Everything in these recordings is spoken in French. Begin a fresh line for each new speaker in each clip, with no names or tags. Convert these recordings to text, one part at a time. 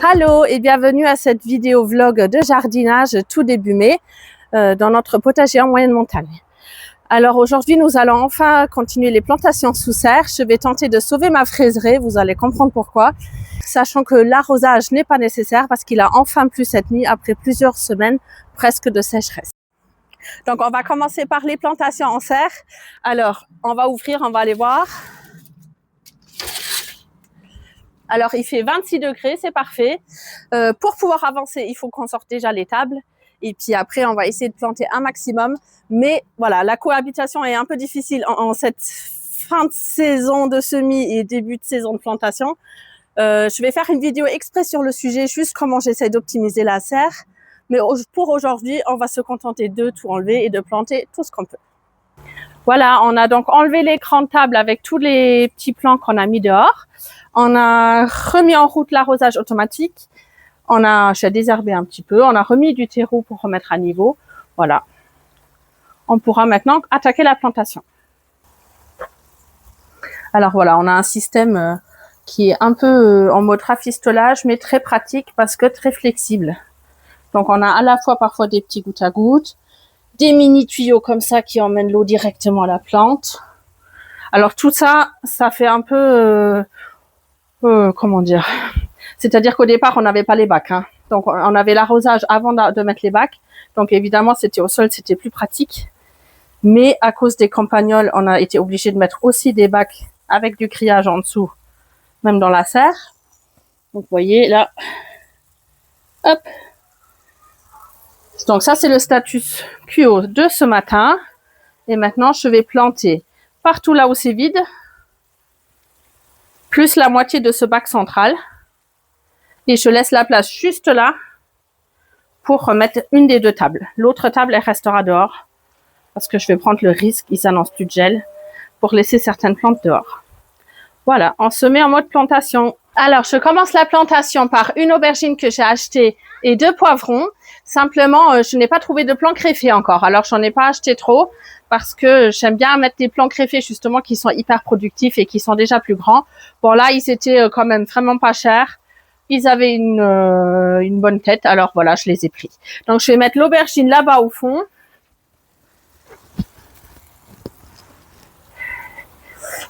Allô et bienvenue à cette vidéo vlog de jardinage tout début mai dans notre potager en moyenne montagne. Alors aujourd'hui nous allons enfin continuer les plantations sous serre. Je vais tenter de sauver ma fraiseraie, vous allez comprendre pourquoi. Sachant que l'arrosage n'est pas nécessaire parce qu'il a enfin plu cette nuit après plusieurs semaines presque de sécheresse. Donc on va commencer par les plantations en serre. Alors on va ouvrir, on va aller voir. Alors, il fait 26 degrés, c'est parfait. Pour pouvoir avancer, il faut qu'on sorte déjà les tables. Et puis après, on va essayer de planter un maximum. Mais voilà, la cohabitation est un peu difficile en cette fin de saison de semis et début de saison de plantation. Je vais faire une vidéo exprès sur le sujet, juste comment j'essaie d'optimiser la serre. Mais pour aujourd'hui, on va se contenter de tout enlever et de planter tout ce qu'on peut. Voilà, on a donc enlevé l'écran de table avec tous les petits plants qu'on a mis dehors. On a remis en route l'arrosage automatique. J'ai désherbé un petit peu. On a remis du terreau pour remettre à niveau. Voilà. On pourra maintenant attaquer la plantation. Alors voilà, on a un système qui est un peu en mode rafistolage, mais très pratique parce que très flexible. Donc on a à la fois parfois des petits gouttes à gouttes, des mini tuyaux comme ça qui emmènent l'eau directement à la plante. Alors tout ça, ça fait un peu... comment dire, c'est-à-dire qu'au départ on n'avait pas les bacs, hein. Donc on avait l'arrosage avant de mettre les bacs, donc évidemment c'était au sol, c'était plus pratique, mais à cause des campagnols on a été obligé de mettre aussi des bacs avec du criage en dessous, même dans la serre. Donc vous voyez là, hop, donc ça c'est le status quo de ce matin. Et maintenant je vais planter partout là où c'est vide, plus la moitié de ce bac central. Et je laisse la place juste là pour remettre une des deux tables. L'autre table, elle restera dehors parce que je vais prendre le risque, ils annoncent plus de gel, pour laisser certaines plantes dehors. Voilà, on se met en mode plantation. Alors, je commence la plantation par une aubergine que j'ai achetée et 2 poivrons. Simplement, je n'ai pas trouvé de plants greffés encore. Alors, j'en ai pas acheté trop parce que j'aime bien mettre des plants greffés justement qui sont hyper productifs et qui sont déjà plus grands. Bon, là, ils étaient quand même vraiment pas chers. Ils avaient une bonne tête, alors voilà, je les ai pris. Donc, je vais mettre l'aubergine là-bas au fond.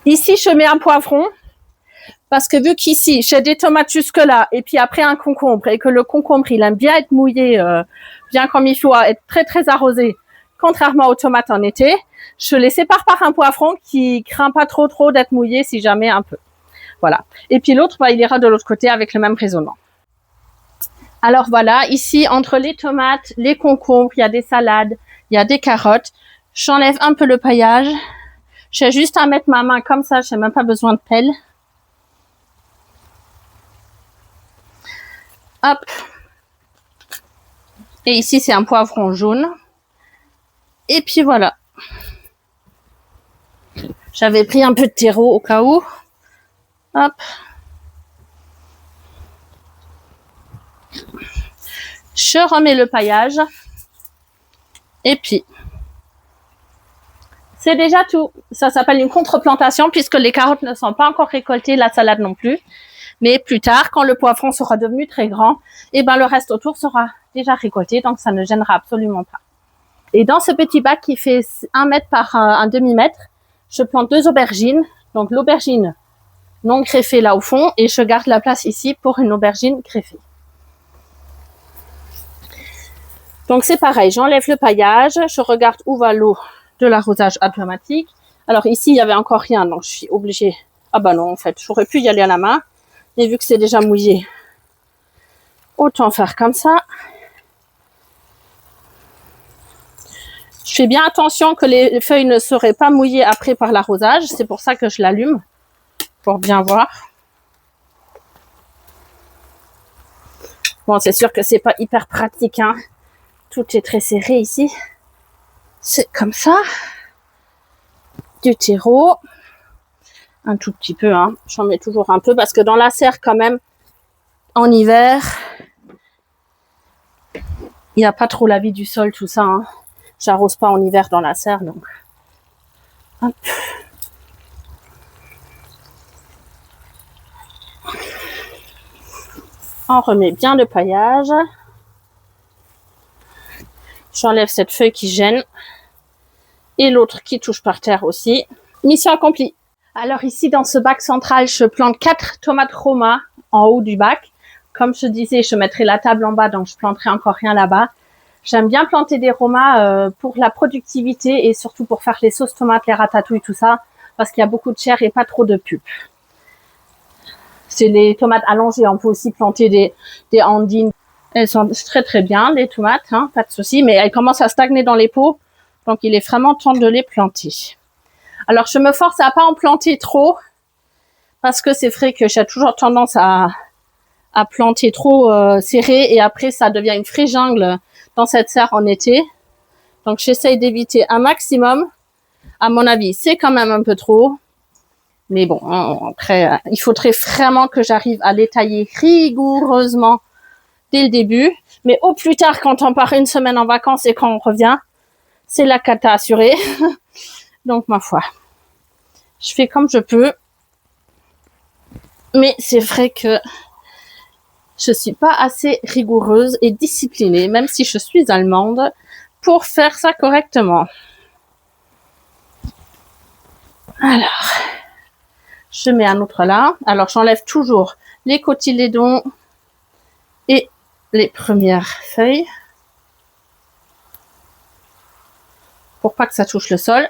Ici, je mets un poivron. Parce que vu qu'ici, j'ai des tomates jusque-là, et puis après un concombre, et que le concombre, il aime bien être mouillé, bien comme il faut, être très, très arrosé, contrairement aux tomates en été, je les sépare par un poivron qui craint pas trop d'être mouillé, si jamais un peu. Voilà. Et puis l'autre, il ira de l'autre côté avec le même raisonnement. Alors voilà, ici, entre les tomates, les concombres, il y a des salades, il y a des carottes. J'enlève un peu le paillage. J'ai juste à mettre ma main comme ça, j'ai même pas besoin de pelle. Hop. Et ici, c'est un poivron jaune. Et puis voilà. J'avais pris un peu de terreau au cas où. Hop. Je remets le paillage. Et puis, c'est déjà tout. Ça s'appelle une contre-plantation puisque les carottes ne sont pas encore récoltées, la salade non plus. Mais plus tard, quand le poivron sera devenu très grand, et ben le reste autour sera déjà récolté, donc ça ne gênera absolument pas. Et dans ce petit bac qui fait 1 mètre par un demi-mètre, je plante 2 aubergines. Donc l'aubergine non greffée là au fond, et je garde la place ici pour une aubergine greffée. Donc c'est pareil, j'enlève le paillage, je regarde où va l'eau de l'arrosage automatique. Alors ici, il y avait encore rien, donc je suis obligée... Ah bah non, en fait, j'aurais pu y aller à la main. Mais vu que c'est déjà mouillé, autant faire comme ça. Je fais bien attention que les feuilles ne seraient pas mouillées après par l'arrosage. C'est pour ça que je l'allume, pour bien voir. Bon, c'est sûr que c'est pas hyper pratique, hein. Tout est très serré ici. C'est comme ça. Du terreau. Un tout petit peu, hein. J'en mets toujours un peu parce que dans la serre, quand même, en hiver, il n'y a pas trop la vie du sol, tout ça, hein. J'arrose pas en hiver dans la serre, donc. Hop. On remet bien le paillage. J'enlève cette feuille qui gêne. Et l'autre qui touche par terre aussi. Mission accomplie. Alors ici, dans ce bac central, je plante 4 tomates Roma en haut du bac. Comme je disais, je mettrai la table en bas, donc je planterai encore rien là-bas. J'aime bien planter des Roma pour la productivité et surtout pour faire les sauces tomates, les ratatouilles, tout ça, parce qu'il y a beaucoup de chair et pas trop de pulpe. C'est les tomates allongées. On peut aussi planter des andines. Elles sont très très bien, les tomates, hein, pas de souci, mais elles commencent à stagner dans les pots, donc il est vraiment temps de les planter. Alors je me force à pas en planter trop, parce que c'est vrai que j'ai toujours tendance à planter trop serré et après ça devient une vraie jungle dans cette serre en été. Donc j'essaye d'éviter un maximum. À mon avis, c'est quand même un peu trop. Mais bon, après, il faudrait vraiment que j'arrive à les tailler rigoureusement dès le début. Mais au plus tard, quand on part une semaine en vacances et quand on revient, c'est la cata assurée. Donc, ma foi, je fais comme je peux. Mais c'est vrai que je suis pas assez rigoureuse et disciplinée, même si je suis allemande, pour faire ça correctement. Alors, je mets un autre là. Alors, j'enlève toujours les cotylédons et les premières feuilles pour pas que ça touche le sol.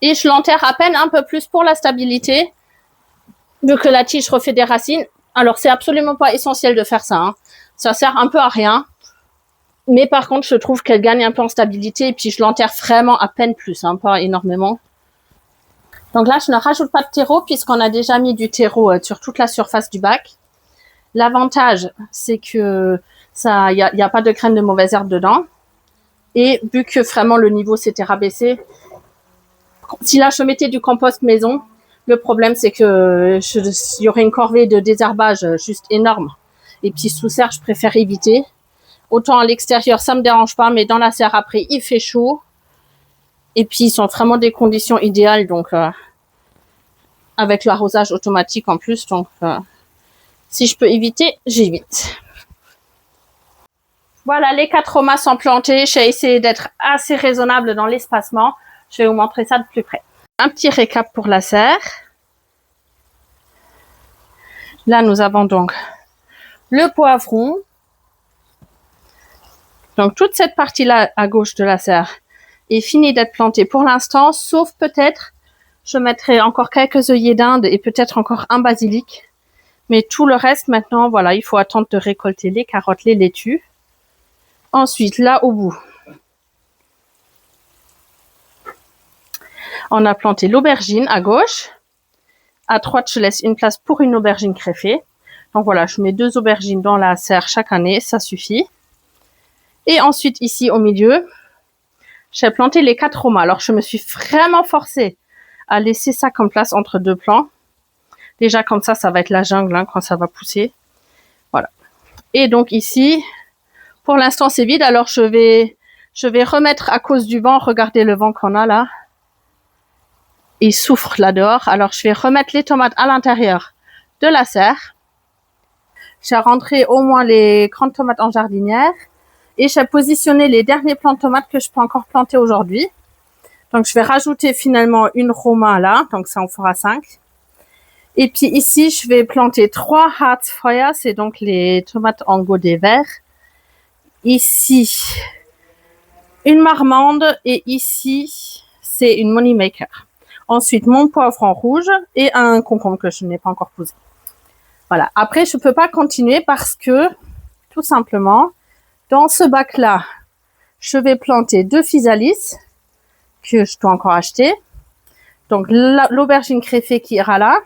Et je l'enterre à peine un peu plus pour la stabilité, vu que la tige refait des racines. Alors, c'est absolument pas essentiel de faire ça, hein. Ça sert un peu à rien. Mais par contre, je trouve qu'elle gagne un peu en stabilité. Et puis, je l'enterre vraiment à peine plus, hein, pas énormément. Donc là, je ne rajoute pas de terreau puisqu'on a déjà mis du terreau sur toute la surface du bac. L'avantage, c'est que ça, y a pas de graines de mauvaises herbes dedans. Et vu que vraiment le niveau s'était rabaissé, si là je mettais du compost maison, le problème c'est que il y aurait une corvée de désherbage juste énorme. Et puis sous serre, je préfère éviter. Autant à l'extérieur, ça me dérange pas, mais dans la serre après, il fait chaud. Et puis ils sont vraiment des conditions idéales, donc avec l'arrosage automatique en plus, donc si je peux éviter, j'évite. Voilà, les 4 Romas sont plantés. J'ai essayé d'être assez raisonnable dans l'espacement. Je vais vous montrer ça de plus près. Un petit récap pour la serre. Là, nous avons donc le poivron. Donc, toute cette partie-là à gauche de la serre est finie d'être plantée pour l'instant, sauf peut-être, je mettrai encore quelques œillets d'Inde et peut-être encore un basilic. Mais tout le reste, maintenant, voilà, il faut attendre de récolter les carottes, les laitues. Ensuite, là, au bout, on a planté l'aubergine à gauche. À droite, je laisse une place pour une aubergine greffée. Donc voilà, je mets 2 aubergines dans la serre chaque année, ça suffit. Et ensuite, ici, au milieu, j'ai planté les 4 Romas. Alors, je me suis vraiment forcée à laisser ça comme place entre 2 plants. Déjà, comme ça va être la jungle hein, quand ça va pousser. Voilà. Et donc ici, pour l'instant, c'est vide. Alors, je vais remettre à cause du vent. Regardez le vent qu'on a là. Il souffre là dehors. Alors, je vais remettre les tomates à l'intérieur de la serre. J'ai rentré au moins les grandes tomates en jardinière. Et j'ai positionné les derniers plants de tomates que je peux encore planter aujourd'hui. Donc, je vais rajouter finalement une Roma là. Donc, ça en fera 5. Et puis ici, je vais planter 3 Harzfeuer, c'est donc les tomates en godet vert. Ici, une marmande et ici, c'est une moneymaker. Ensuite, mon poivron rouge et un concombre que je n'ai pas encore posé. Voilà. Après, je peux pas continuer parce que, tout simplement, dans ce bac-là, je vais planter 2 physalis que je dois encore acheter. Donc, l'aubergine greffée qui ira là.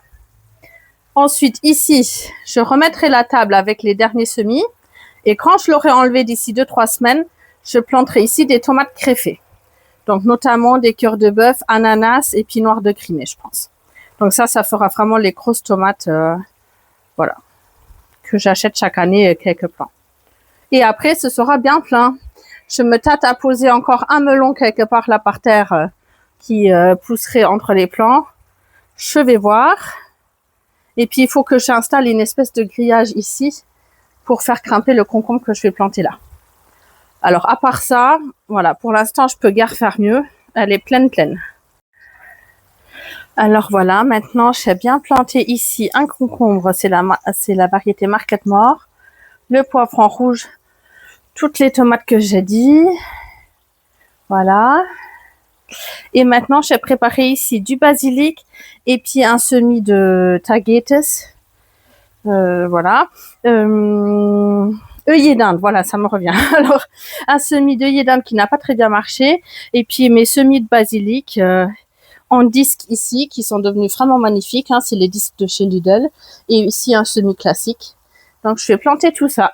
Ensuite, ici, je remettrai la table avec les derniers semis. Et quand je l'aurai enlevé d'ici 2-3 semaines, je planterai ici des tomates greffées. Donc, notamment des cœurs de bœuf, ananas et pinot noir de Crimée, je pense. Donc ça fera vraiment les grosses tomates, voilà, que j'achète chaque année quelques plants. Et après, ce sera bien plein. Je me tâte à poser encore un melon quelque part là par terre qui pousserait entre les plants. Je vais voir. Et puis, il faut que j'installe une espèce de grillage ici pour faire grimper le concombre que je vais planter là. Alors à part ça, voilà, pour l'instant je peux guère faire mieux. Elle est pleine. Alors voilà, maintenant j'ai bien planté ici un concombre, c'est la variété Market More, le poivron rouge, toutes les tomates que j'ai dit. Voilà. Et maintenant j'ai préparé ici du basilic et puis un semis de tagetes. Voilà. œillet d'Inde, voilà, ça me revient. Alors, un semis d'œillet d'Inde qui n'a pas très bien marché. Et puis mes semis de basilic en disques ici, qui sont devenus vraiment magnifiques. Hein, c'est les disques de chez Lidl. Et ici, un semis classique. Donc, je vais planter tout ça.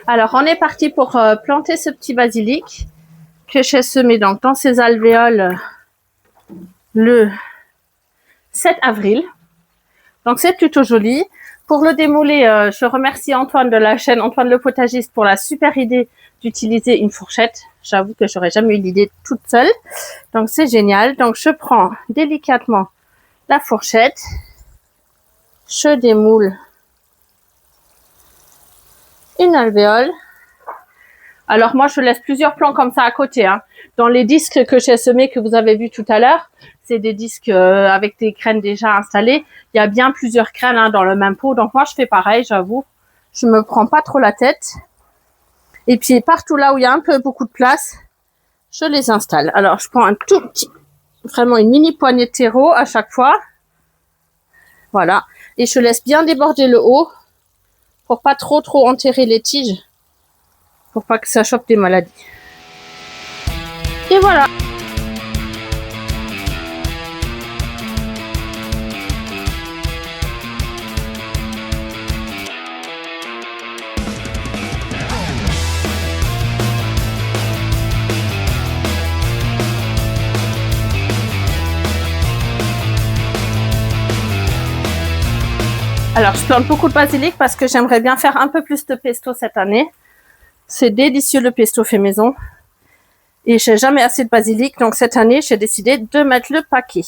Alors, on est parti pour planter ce petit basilic que j'ai semé donc, dans ces alvéoles le 7 avril. Donc, c'est plutôt joli. Pour le démouler, je remercie Antoine de la chaîne Antoine le Potagiste pour la super idée d'utiliser une fourchette. J'avoue que j'aurais jamais eu l'idée toute seule. Donc, c'est génial. Donc, je prends délicatement la fourchette. Je démoule une alvéole. Alors, moi, je laisse plusieurs plants comme ça à côté. Hein. Dans les disques que j'ai semés, que vous avez vu tout à l'heure, c'est des disques avec des graines déjà installées. Il y a bien plusieurs graines hein, dans le même pot. Donc, moi, je fais pareil, j'avoue. Je me prends pas trop la tête. Et puis, partout là où il y a un peu beaucoup de place, je les installe. Alors, je prends un tout petit, vraiment une mini poignée de terreau à chaque fois. Voilà. Et je laisse bien déborder le haut pour pas trop enterrer les tiges. Pour pas que ça chope des maladies. Et voilà. Alors, je plante beaucoup de basilic parce que j'aimerais bien faire un peu plus de pesto cette année. C'est délicieux le pesto fait maison. Et j'ai jamais assez de basilic, donc cette année, j'ai décidé de mettre le paquet.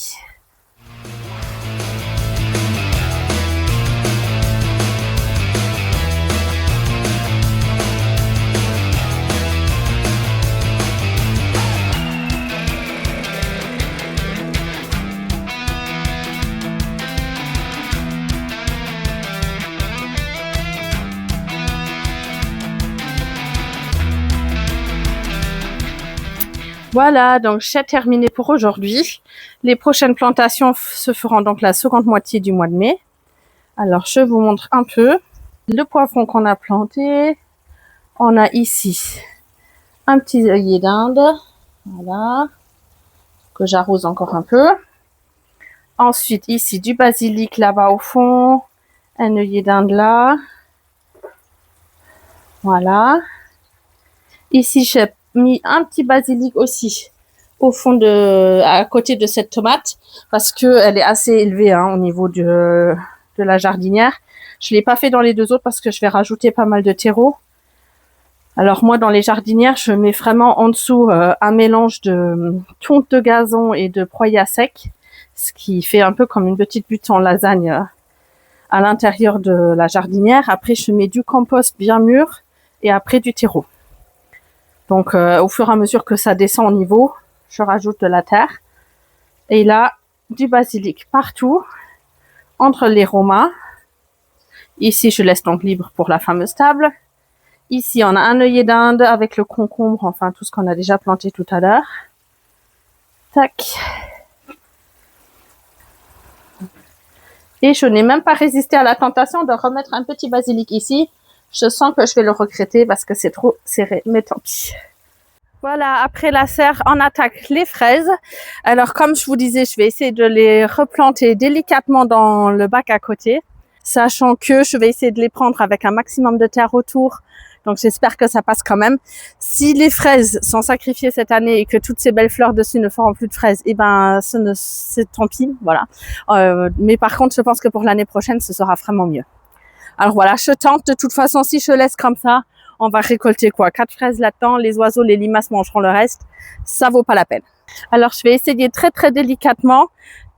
Voilà, donc j'ai terminé pour aujourd'hui. Les prochaines plantations se feront donc la seconde moitié du mois de mai. Alors, je vous montre un peu le poivron qu'on a planté. On a ici un petit œillet d'Inde, voilà, que j'arrose encore un peu. Ensuite, ici du basilic là-bas au fond, un œillet d'Inde là. Voilà. Ici, j'ai mis un petit basilic aussi au fond à côté de cette tomate parce que elle est assez élevée hein, au niveau de la jardinière. Je l'ai pas fait dans les deux autres parce que je vais rajouter pas mal de terreau. Alors moi dans les jardinières je mets vraiment en dessous un mélange de tonte de gazon et de broyat sec, ce qui fait un peu comme une petite butte en lasagne à l'intérieur de la jardinière. Après je mets du compost bien mûr et après du terreau. Donc, au fur et à mesure que ça descend au niveau, je rajoute de la terre. Et là, du basilic partout, entre les romains. Ici, je laisse donc libre pour la fameuse table. Ici, on a un œillet d'Inde avec le concombre, enfin tout ce qu'on a déjà planté tout à l'heure. Tac. Et je n'ai même pas résisté à la tentation de remettre un petit basilic ici. Je sens que je vais le regretter parce que c'est trop serré, mais tant pis. Voilà, après la serre, on attaque les fraises. Alors, comme je vous disais, je vais essayer de les replanter délicatement dans le bac à côté, sachant que je vais essayer de les prendre avec un maximum de terre autour. Donc, j'espère que ça passe quand même. Si les fraises sont sacrifiées cette année et que toutes ces belles fleurs dessus ne feront plus de fraises, eh ben, c'est tant pis, voilà. Mais par contre, je pense que pour l'année prochaine, ce sera vraiment mieux. Alors voilà, je tente. De toute façon, si je laisse comme ça, on va récolter quoi? 4 fraises là-dedans. Les oiseaux, les limaces mangeront le reste. Ça vaut pas la peine. Alors, je vais essayer très délicatement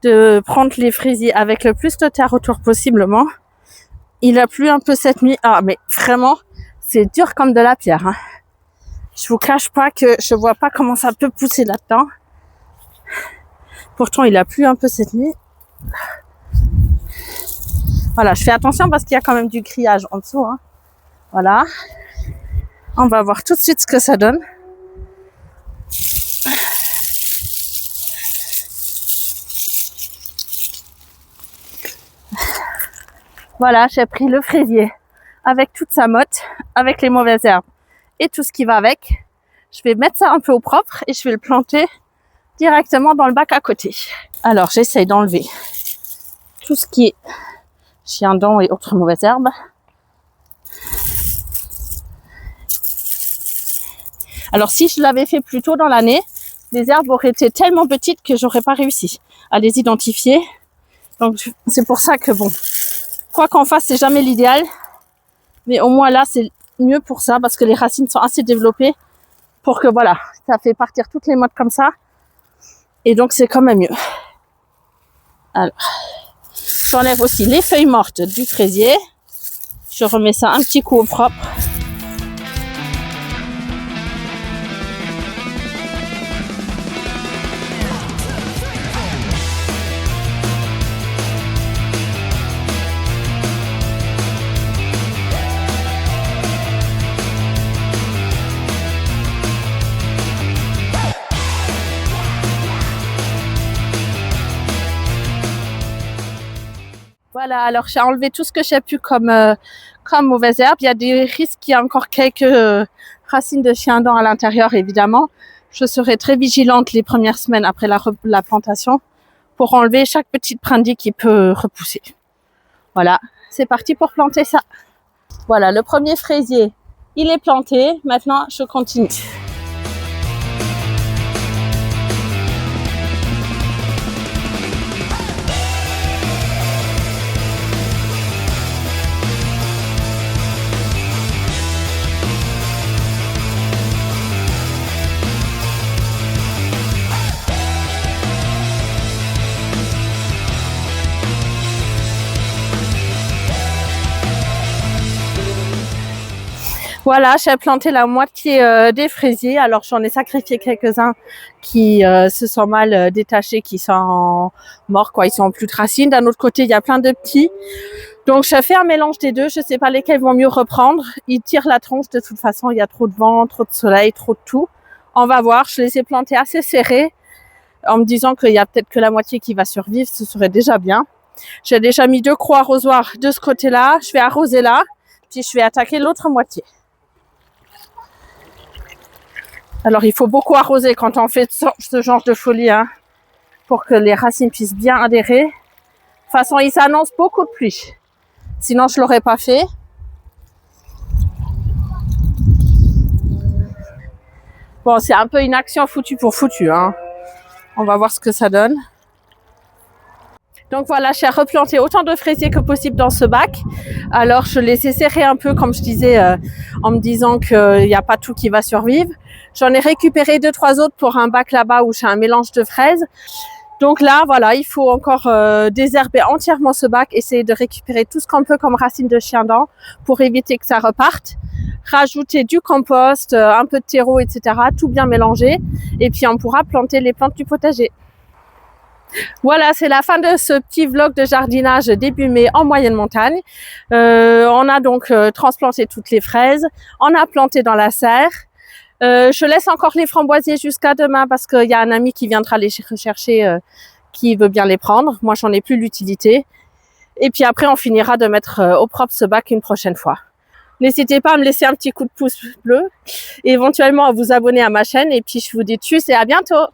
de prendre les fraisiers avec le plus de terre autour possiblement. Il a plu un peu cette nuit. Ah, mais vraiment, c'est dur comme de la pierre. Hein. Je vous cache pas que je vois pas comment ça peut pousser là-dedans. Pourtant, il a plu un peu cette nuit. Voilà, je fais attention parce qu'il y a quand même du grillage en dessous. Hein. Voilà. On va voir tout de suite ce que ça donne. Voilà, j'ai pris le fraisier avec toute sa motte, avec les mauvaises herbes et tout ce qui va avec. Je vais mettre ça un peu au propre et je vais le planter directement dans le bac à côté. Alors, j'essaye d'enlever tout ce qui est chiendon et autres mauvaises herbes. Alors, si je l'avais fait plus tôt dans l'année, les herbes auraient été tellement petites que j'aurais pas réussi à les identifier. Donc, c'est pour ça que bon, quoi qu'en fasse, c'est jamais l'idéal. Mais au moins là, c'est mieux pour ça parce que les racines sont assez développées pour que voilà, ça fait partir toutes les mottes comme ça. Et donc, c'est quand même mieux. Alors, j'enlève aussi les feuilles mortes du fraisier. Je remets ça un petit coup au propre. Voilà, alors j'ai enlevé tout ce que j'ai pu comme mauvaise herbe. Il y a des risques qu'il y a encore quelques racines de chiendon à l'intérieur, évidemment. Je serai très vigilante les premières semaines après la plantation pour enlever chaque petite brindille qui peut repousser. Voilà, c'est parti pour planter ça. Voilà, le premier fraisier, il est planté. Maintenant, je continue. Voilà, j'ai planté la moitié des fraisiers. Alors, j'en ai sacrifié quelques-uns qui se sont mal détachés, qui sont morts, quoi. Ils sont plus de racines. D'un autre côté, il y a plein de petits. Donc, j'ai fait un mélange des deux. Je sais pas lesquels vont mieux reprendre. Ils tirent la tronche de toute façon. Il y a trop de vent, trop de soleil, trop de tout. On va voir. Je les ai plantés assez serrés en me disant qu'il y a peut-être que la moitié qui va survivre. Ce serait déjà bien. J'ai déjà mis 2 croix arrosoirs de ce côté-là. Je vais arroser là. Puis, je vais attaquer l'autre moitié. Alors, il faut beaucoup arroser quand on fait ce genre de folie, hein, pour que les racines puissent bien adhérer. De toute façon, il s'annonce beaucoup de pluie. Sinon, je l'aurais pas fait. Bon, c'est un peu une action foutue pour foutu, hein. On va voir ce que ça donne. Donc voilà, j'ai replanté autant de fraisiers que possible dans ce bac. Alors, je les ai serrés un peu, comme je disais, en me disant qu'il n'y a pas tout qui va survivre. J'en ai récupéré 2-3 autres pour un bac là-bas où j'ai un mélange de fraises. Donc là, voilà, il faut encore désherber entièrement ce bac, essayer de récupérer tout ce qu'on peut comme racines de chiendon pour éviter que ça reparte. Rajouter du compost, un peu de terreau, etc. Tout bien mélanger. Et puis, on pourra planter les plantes du potager. Voilà, c'est la fin de ce petit vlog de jardinage début mai en moyenne montagne. On a donc transplanté toutes les fraises. On a planté dans la serre. Je laisse encore les framboisiers jusqu'à demain parce qu'il y a un ami qui viendra les rechercher, qui veut bien les prendre. Moi, j'en ai plus l'utilité. Et puis après, on finira de mettre au propre ce bac une prochaine fois. N'hésitez pas à me laisser un petit coup de pouce bleu et éventuellement à vous abonner à ma chaîne. Et puis, je vous dis tchuss et à bientôt.